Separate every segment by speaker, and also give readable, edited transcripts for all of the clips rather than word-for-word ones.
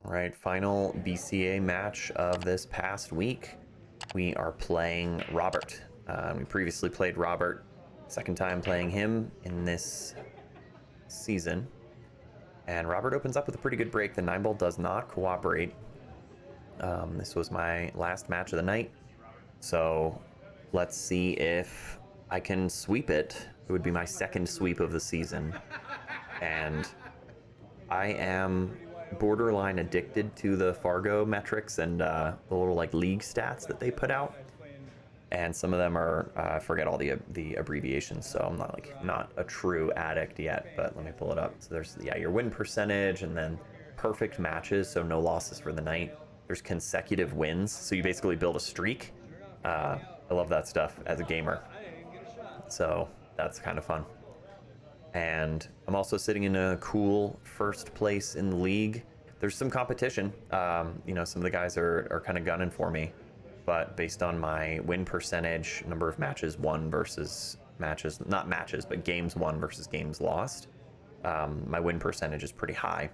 Speaker 1: All right, final BCA match of this past week. We are playing Robert. We previously played Robert, second time playing him in this season. And Robert opens up with a pretty good break. The 9-ball does not cooperate. This was my last match of the night. So let's see if I can sweep it. It would be my second sweep of the season. And I am borderline addicted to the Fargo metrics and the little like league stats that they put out. And some of them are I forget all the abbreviations, so I'm not a true addict yet. But let me pull it up. So there's your win percentage, and then perfect matches, so no losses for the night. There's consecutive wins, so you basically build a streak. I love that stuff as a gamer, so that's kind of fun. And I'm also sitting in a cool first place in the league. There's some competition. Some of the guys are kind of gunning for me, but based on my win percentage, number of matches won versus not matches, but games won versus games lost, my win percentage is pretty high.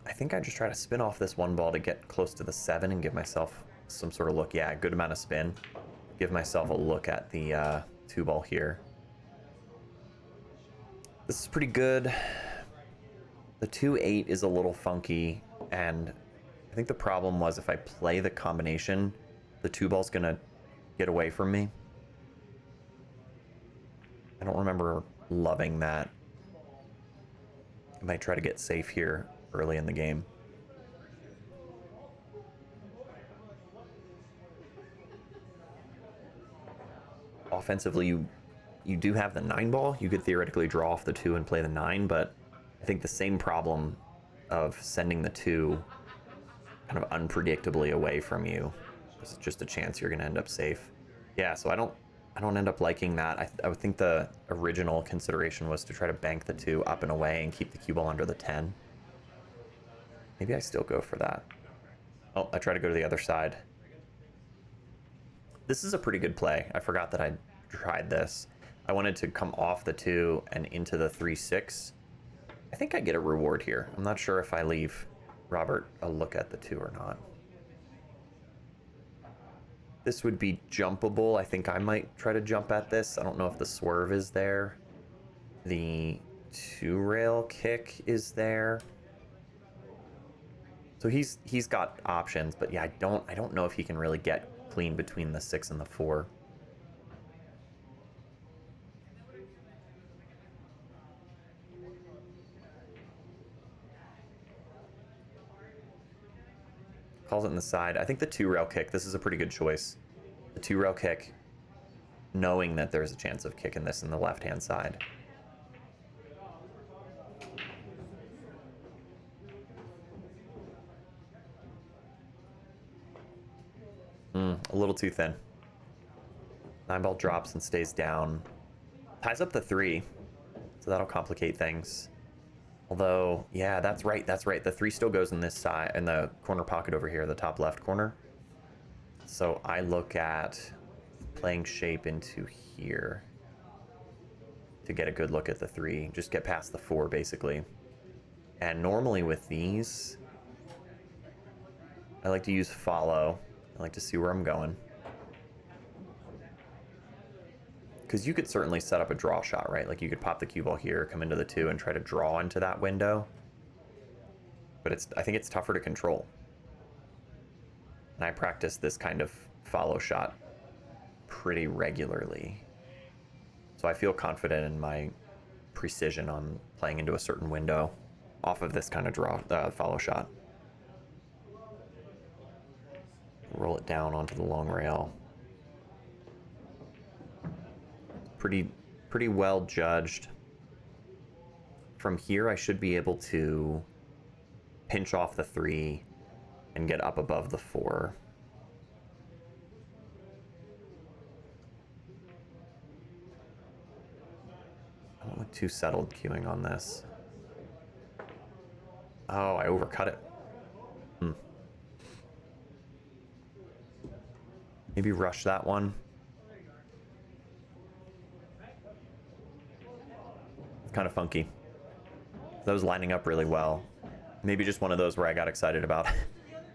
Speaker 1: I think I just try to spin off this one ball to get close to the 7 and give myself some sort of look. Yeah, a good amount of spin. Give myself a look at the 2-ball here. This is pretty good. The 2-8 is a little funky, and I think the problem was if I play the combination, the 2-ball's gonna get away from me. I don't remember loving that. I might try to get safe here early in the game. Offensively, you do have the 9-ball. You could theoretically draw off the 2 and play the 9, but I think the same problem of sending the 2 kind of unpredictably away from you, there's just a chance you're going to end up safe. Yeah, so I don't end up liking that. I would think the original consideration was to try to bank the 2 up and away and keep the cue ball under the 10. Maybe I still go for that. Oh, I try to go to the other side. This is a pretty good play. I forgot that I tried this. I wanted to come off the 2 and into the 3-6. I think I get a reward here. I'm not sure if I leave Robert a look at the 2 or not. This would be jumpable. I think I might try to jump at this. I don't know if the swerve is there. The 2-rail kick is there. So he's got options, but yeah, I don't know if he can really get clean between the 6 and the 4. Calls it in the side. I think the 2-rail kick, this is a pretty good choice. The 2-rail kick, knowing that there's a chance of kicking this in the left-hand side. A little too thin. 9-ball drops and stays down. Ties up the 3, so that'll complicate things. Although, yeah, that's right. The 3 still goes in this side, in the corner pocket over here, the top left corner. So I look at playing shape into here to get a good look at the 3. Just get past the 4, basically. And normally with these, I like to use follow. I like to see where I'm going. Because you could certainly set up a draw shot, right? Like you could pop the cue ball here, come into the 2, and try to draw into that window. But I think it's tougher to control. And I practice this kind of follow shot pretty regularly. So I feel confident in my precision on playing into a certain window off of this kind of follow shot. Roll it down onto the long rail. Pretty well judged. From here, I should be able to pinch off the 3 and get up above the 4. I don't look too settled queuing on this. Oh, I overcut it. Maybe rush that one. It's kind of funky. That was lining up really well. Maybe just one of those where I got excited about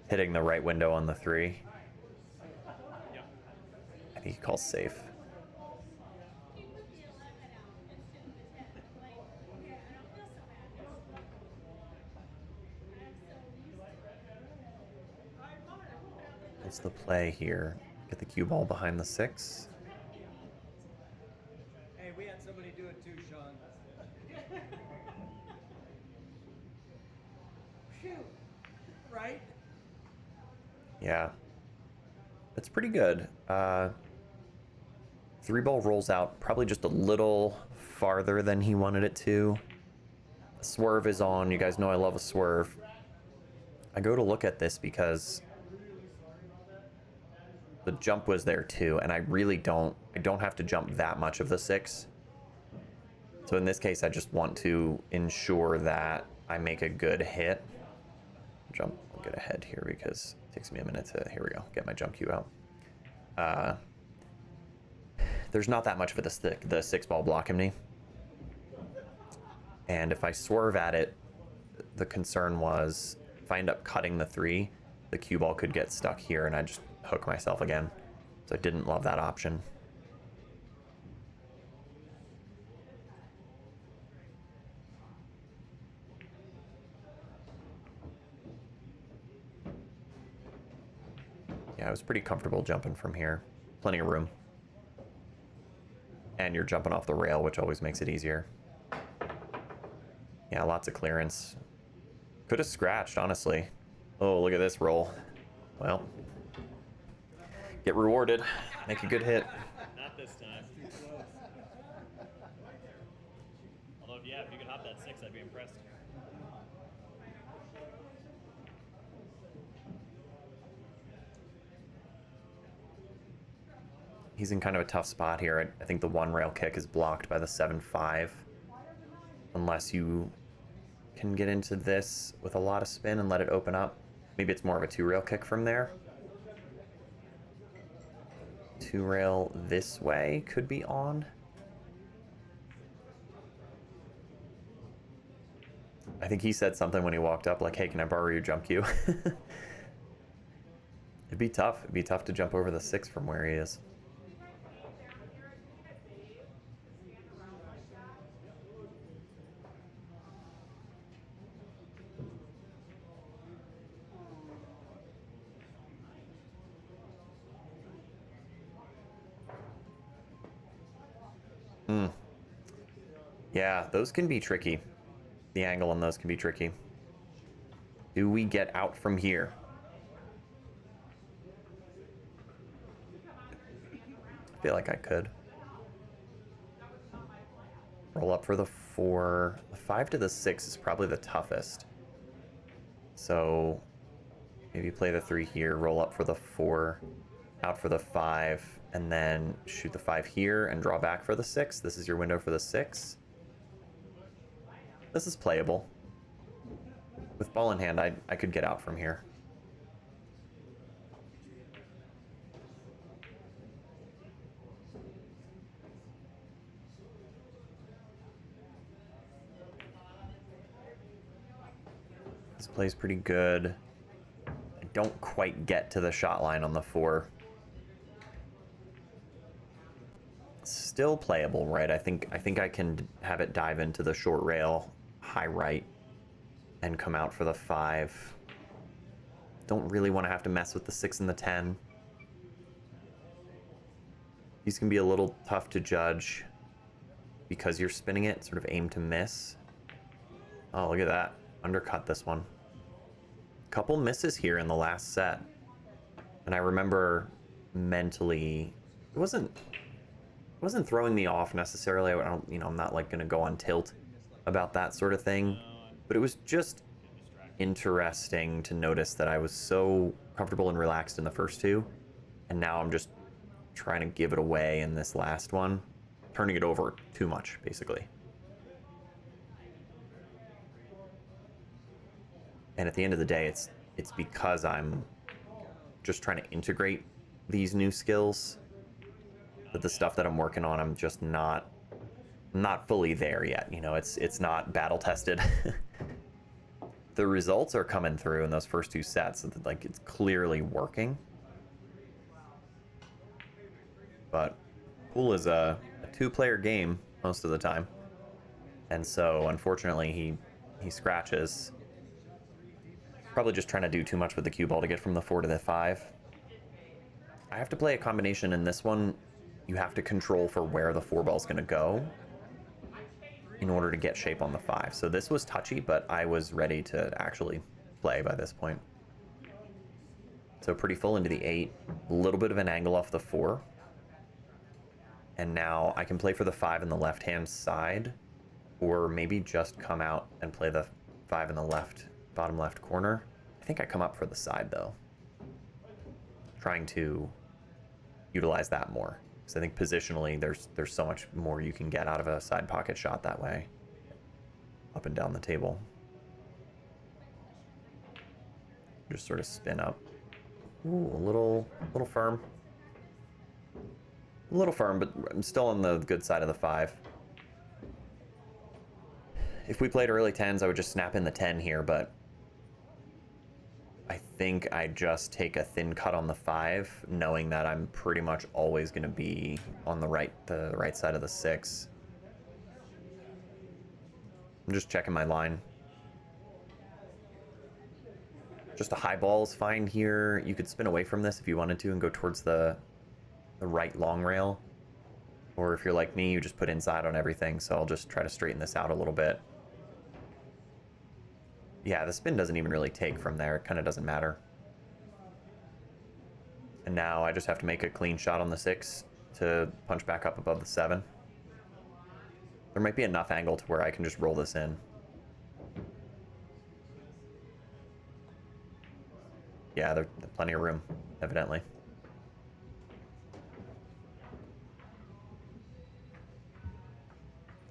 Speaker 1: hitting the right window on the 3. I think he calls safe. What's the play here? Get the cue ball behind the 6.
Speaker 2: Hey, we had somebody do it too, Sean. Phew. Right?
Speaker 1: Yeah. It's pretty good. 3 ball rolls out probably just a little farther than he wanted it to. The swerve is on. You guys know I love a swerve. I go to look at this because the jump was there too, and I really don't have to jump that much of the 6. So in this case, I just want to ensure that I make a good hit. I'll get ahead here because it takes me a minute to, here we go, get my jump cue out. There's not that much for the 6 ball block himney. And if I swerve at it, the concern was if I end up cutting the 3, the cue ball could get stuck here and I just hook myself again. So I didn't love that option. Yeah, I was pretty comfortable jumping from here. Plenty of room. And you're jumping off the rail, which always makes it easier. Yeah, lots of clearance. Could have scratched, honestly. Oh, look at this roll. Well, get rewarded. Make a good hit.
Speaker 3: Not this time. Although, yeah, if you could hop that 6, I'd be impressed.
Speaker 1: He's in kind of a tough spot here. I think the 1 rail kick is blocked by the 7-5. Unless you can get into this with a lot of spin and let it open up. Maybe it's more of a 2 rail kick from there. 2 rail this way could be on. I think he said something when he walked up like, hey, can I borrow your jump cue? It'd be tough. It'd be tough to jump over the 6 from where he is. Yeah, those can be tricky. The angle on those can be tricky. Do we get out from here? I feel like I could. Roll up for the 4. The 5 to the 6 is probably the toughest. So maybe play the 3 here, roll up for the 4, out for the 5, and then shoot the 5 here and draw back for the 6. This is your window for the 6. This is playable. With ball in hand, I could get out from here. This play's pretty good. I don't quite get to the shot line on the 4. Still playable, right? I think I can have it dive into the short rail, high right, and come out for the 5. Don't really want to have to mess with the 6 and the 10. These can be a little tough to judge because you're spinning it, sort of aim to miss. Oh, look at that. Undercut this one. Couple misses here in the last set. And I remember mentally, it wasn't throwing me off necessarily. I'm not like gonna go on tilt about that sort of thing. But it was just interesting to notice that I was so comfortable and relaxed in the first 2. And now I'm just trying to give it away in this last one. Turning it over too much, basically. And at the end of the day, it's because I'm just trying to integrate these new skills that the stuff that I'm working on, I'm just not not fully there yet. You know, it's not battle tested. The results are coming through in those first two sets. Like, it's clearly working. But pool is a two-player game most of the time, and so unfortunately he scratches. Probably just trying to do too much with the cue ball to get from the 4 to the 5. I have to play a combination in this one. You have to control for where the 4 ball's going to go in order to get shape on the 5. So this was touchy, but I was ready to actually play by this point. So pretty full into the 8, a little bit of an angle off the 4. And now I can play for the 5 in the left-hand side, or maybe just come out and play the 5 in the left, bottom left corner. I think I come up for the side, though. Trying to utilize that more. Because I think positionally, there's so much more you can get out of a side pocket shot that way. Up and down the table. Just sort of spin up. Ooh, a little firm. A little firm, but I'm still on the good side of the 5. If we played early 10s, I would just snap in the 10 here, but I think I just take a thin cut on the 5, knowing that I'm pretty much always going to be on the right side of the 6. I'm just checking my line. Just a high ball is fine here. You could spin away from this if you wanted to and go towards the right long rail. Or if you're like me, you just put inside on everything, so I'll just try to straighten this out a little bit. Yeah, the spin doesn't even really take from there. It kind of doesn't matter. And now I just have to make a clean shot on the 6 to punch back up above the 7. There might be enough angle to where I can just roll this in. Yeah, there's plenty of room, evidently.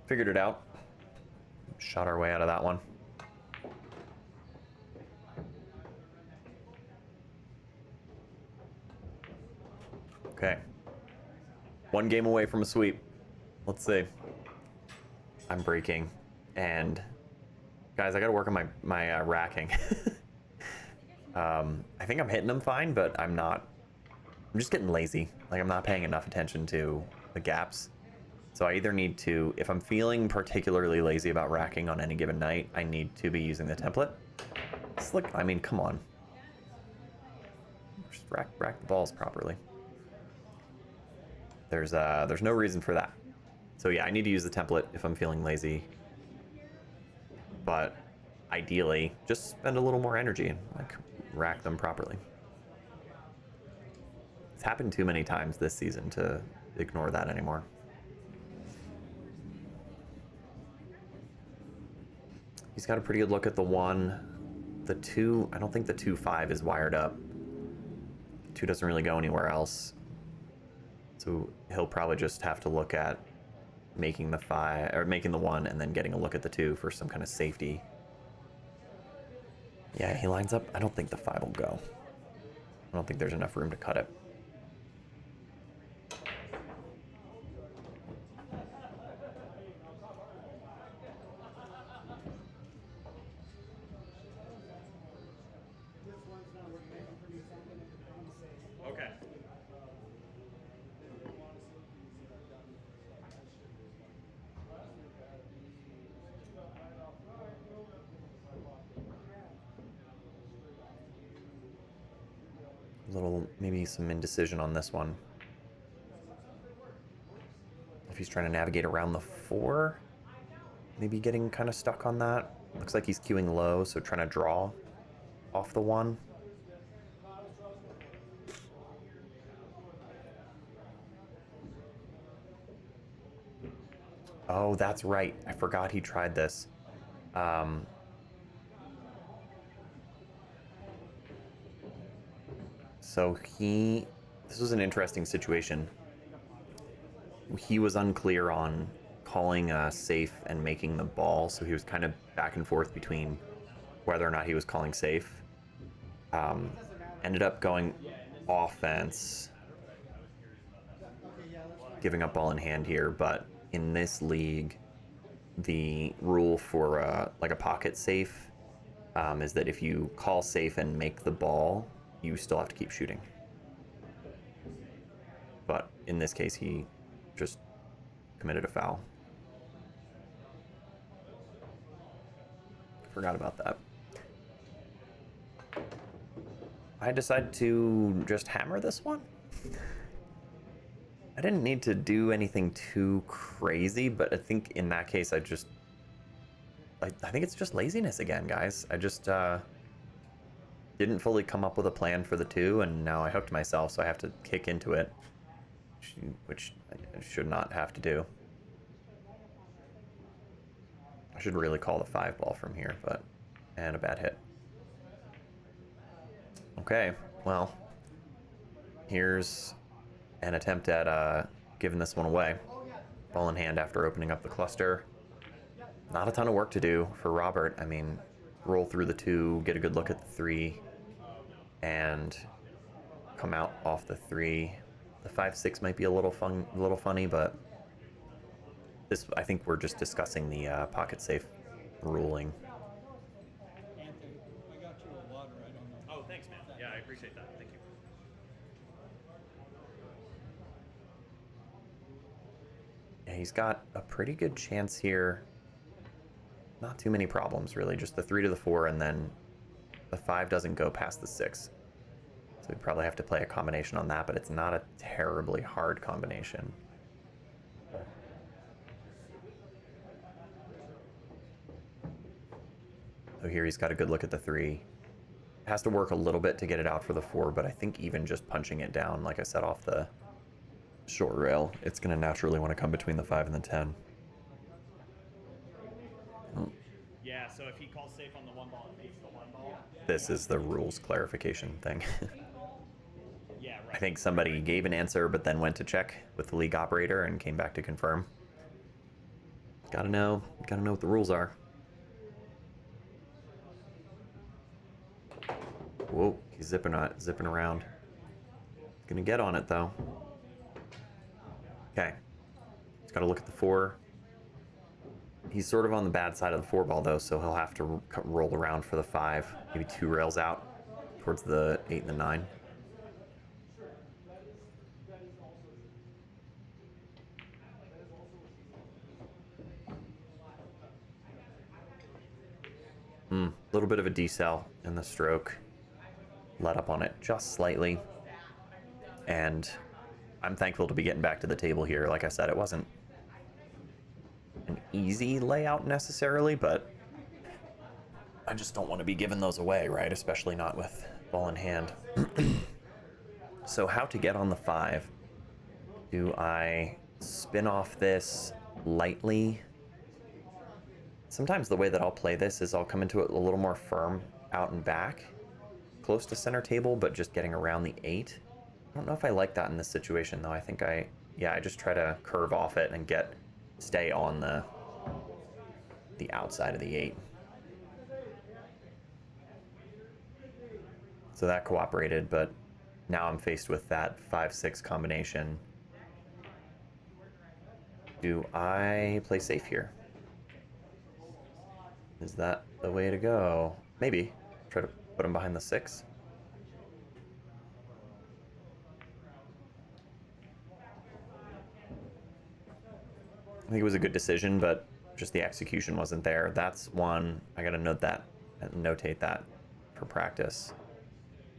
Speaker 1: Figured it out. Shot our way out of that one. Okay. One game away from a sweep. Let's see. I'm breaking. And guys, I gotta work on my racking. I think I'm hitting them fine, but I'm not. I'm just getting lazy. Like, I'm not paying enough attention to the gaps. So I either need to, if I'm feeling particularly lazy about racking on any given night, I need to be using the template. Slick, I mean, come on. Just rack the balls properly. There's no reason for that. So yeah, I need to use the template if I'm feeling lazy. But ideally, just spend a little more energy and like rack them properly. It's happened too many times this season to ignore that anymore. He's got a pretty good look at the 1. The 2, I don't think the 2-5 is wired up. The 2 doesn't really go anywhere else. So he'll probably just have to look at making the 5 or making the 1 and then getting a look at the 2 for some kind of safety. Yeah, he lines up. I don't think the 5 will go. I don't think there's enough room to cut it.
Speaker 3: Okay.
Speaker 1: A little, maybe some indecision on this one. If he's trying to navigate around the 4, maybe getting kind of stuck on that. Looks like he's queuing low, so trying to draw off the 1. Oh, that's right. I forgot he tried this. So this was an interesting situation. He was unclear on calling safe and making the ball, so he was kind of back and forth between whether or not he was calling safe. Ended up going offense, giving up ball in hand here, but in this league, the rule for like a pocket safe is that if you call safe and make the ball, you still have to keep shooting. But in this case, he just committed a foul. Forgot about that. I decided to just hammer this one. I didn't need to do anything too crazy, but I think in that case, I think it's just laziness again, guys. I just didn't fully come up with a plan for the 2, and now I hooked myself, so I have to kick into it, which I should not have to do. I should really call the 5 ball from here, and a bad hit. Okay, well, here's an attempt at giving this one away. Ball in hand after opening up the cluster. Not a ton of work to do for Robert. I mean, roll through the 2, get a good look at the 3, and come out off the 3. The 5-6 might be a little funny, but this, I think we're just discussing the pocket safe ruling.
Speaker 2: Anthony, I got you a water. I don't know.
Speaker 3: Oh, thanks, man. Yeah, I appreciate that. Thank you.
Speaker 1: Yeah, he's got a pretty good chance here. Not too many problems, really. Just the 3 to the 4, and then the 5 doesn't go past the 6. So we probably have to play a combination on that, but it's not a terribly hard combination. So here he's got a good look at the 3. Has to work a little bit to get it out for the 4, but I think even just punching it down, like I said, off the short rail, it's going to naturally want to come between the 5 and the 10.
Speaker 3: Yeah, so if he calls safe on the 1 ball and makes the 1 ball.
Speaker 1: This is the rules clarification thing.
Speaker 3: Yeah, right.
Speaker 1: I think somebody gave an answer, but then went to check with the league operator and came back to confirm. Gotta know what the rules are. Whoa, he's zipping around. Gonna get on it though. Okay, he's got to look at the 4. He's sort of on the bad side of the 4 ball though, so he'll have to roll around for the 5, maybe 2 rails out towards the 8 and the 9. A little bit of a decel in the stroke. Let up on it just slightly. And I'm thankful to be getting back to the table here. Like I said, it wasn't an easy layout necessarily, but I just don't want to be giving those away, right? Especially not with ball in hand. So how to get on the 5? Do I spin off this lightly? Sometimes the way that I'll play this is I'll come into it a little more firm out and back, close to center table, but just getting around the 8. I don't know if I like that in this situation though. I think I just try to curve off it and stay on the outside of the 8. So that cooperated, but now I'm faced with that 5-6 combination. Do I play safe here? Is that the way to go? Maybe. Try to put him behind the 6. I think it was a good decision, but just the execution wasn't there. That's one, I gotta notate that for practice.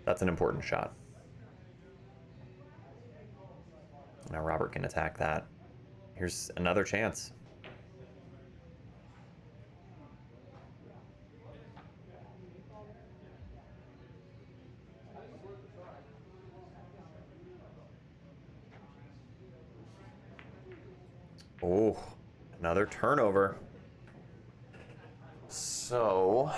Speaker 1: That's an important shot. Now Robert can attack that. Here's another chance. Oh, another turnover. So,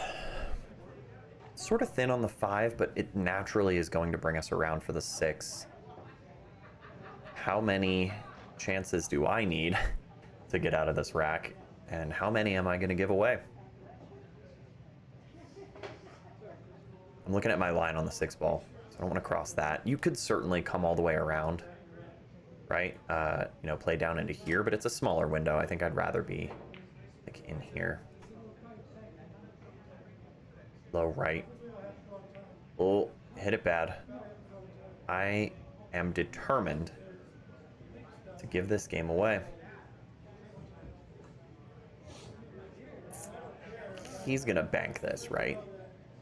Speaker 1: sort of thin on the 5, but it naturally is going to bring us around for the 6. How many chances do I need to get out of this rack? And how many am I going to give away? I'm looking at my line on the 6 ball, so I don't want to cross that. You could certainly come all the way around, right? You know, play down into here, but it's a smaller window. I think I'd rather be like in here. Low right. Oh, hit it bad. I am determined to give this game away. He's gonna bank this, right?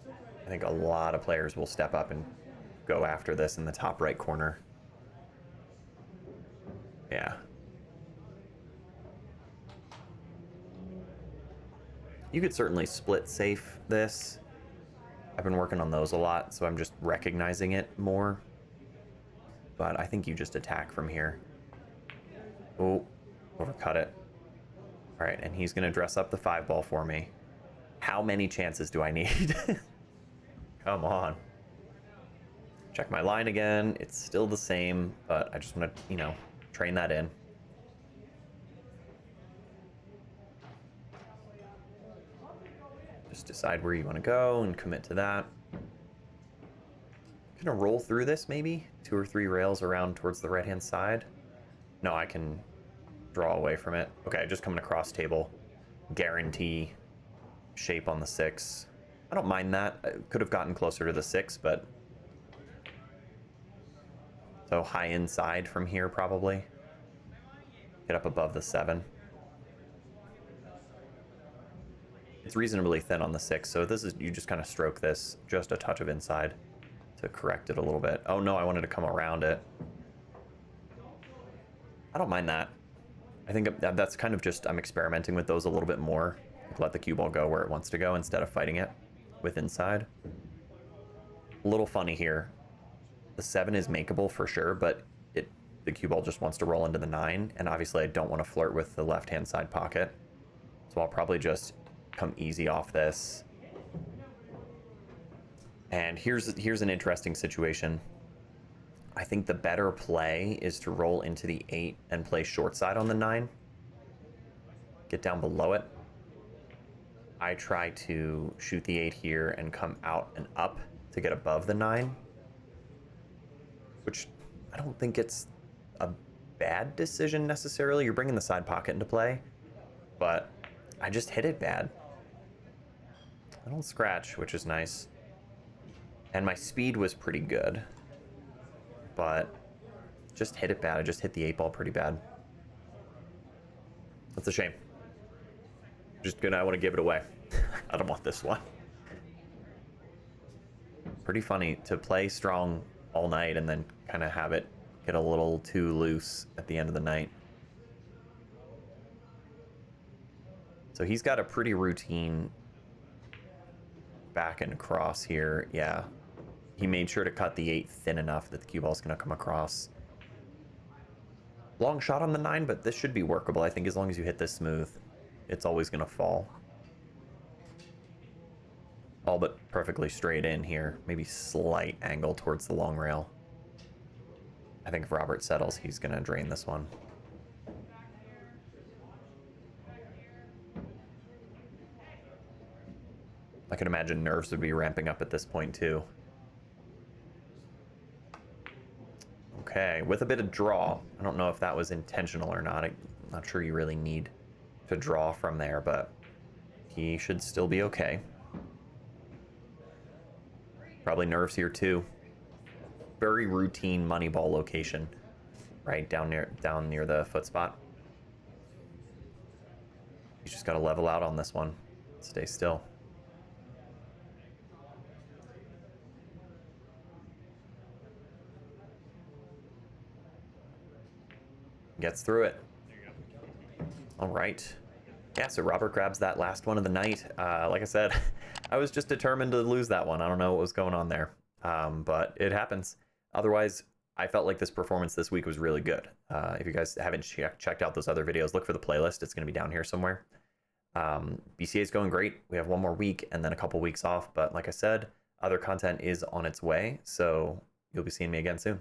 Speaker 1: I think a lot of players will step up and go after this in the top right corner. Yeah. You could certainly split safe this. I've been working on those a lot, so I'm just recognizing it more. But I think you just attack from here. Oh, overcut it. All right, and he's gonna dress up the 5-ball for me. How many chances do I need? Come on. Check my line again. It's still the same, but I just want to, you know, train that in. Just decide where you want to go and commit to that. Gonna roll through this maybe? 2 or 3 rails around towards the right-hand side. No, I can draw away from it. Okay, just coming across table. Guarantee shape on the 6. I don't mind that. I could have gotten closer to the 6, but... So high inside from here, probably. Get up above the 7. It's reasonably thin on the 6, so this is, you just kind of stroke this, just a touch of inside to correct it a little bit. Oh no, I wanted to come around it. I don't mind that. I think that's kind of just, I'm experimenting with those a little bit more. Let the cue ball go where it wants to go instead of fighting it with inside. A little funny here. The 7 is makeable for sure, but the cue ball just wants to roll into the 9, and obviously I don't want to flirt with the left-hand side pocket. So I'll probably just come easy off this. And here's an interesting situation. I think the better play is to roll into the 8 and play short side on the 9. Get down below it. I try to shoot the 8 here and come out and up to get above the 9. Which I don't think it's a bad decision necessarily. You're bringing the side pocket into play. But I just hit it bad. I don't scratch, which is nice. And my speed was pretty good. But just hit it bad. I just hit the 8-ball pretty bad. That's a shame. I want to give it away. I don't want this one. Pretty funny to play strong all night and then kind of have it get a little too loose at the end of the night. So he's got a pretty routine back and across here. Yeah. He made sure to cut the 8 thin enough that the cue ball's going to come across. Long shot on the 9, but this should be workable. I think as long as you hit this smooth, it's always going to fall. All but perfectly straight in here. Maybe slight angle towards the long rail. I think if Robert settles, he's going to drain this one. I can imagine nerves would be ramping up at this point too. Okay, with a bit of draw. I don't know if that was intentional or not. I'm not sure you really need to draw from there, but he should still be okay. Probably nerves here too. Very routine money ball location, right down near the foot spot. You just got to level out on this one. Stay still. Gets through it. All right. Yeah, so Robert grabs that last one of the night. Like I said, I was just determined to lose that one. I don't know what was going on there, but it happens. Otherwise, I felt like this performance this week was really good. If you guys haven't checked out those other videos, look for the playlist. It's going to be down here somewhere. BCA is going great. We have one more week and then a couple weeks off. But like I said, other content is on its way. So you'll be seeing me again soon.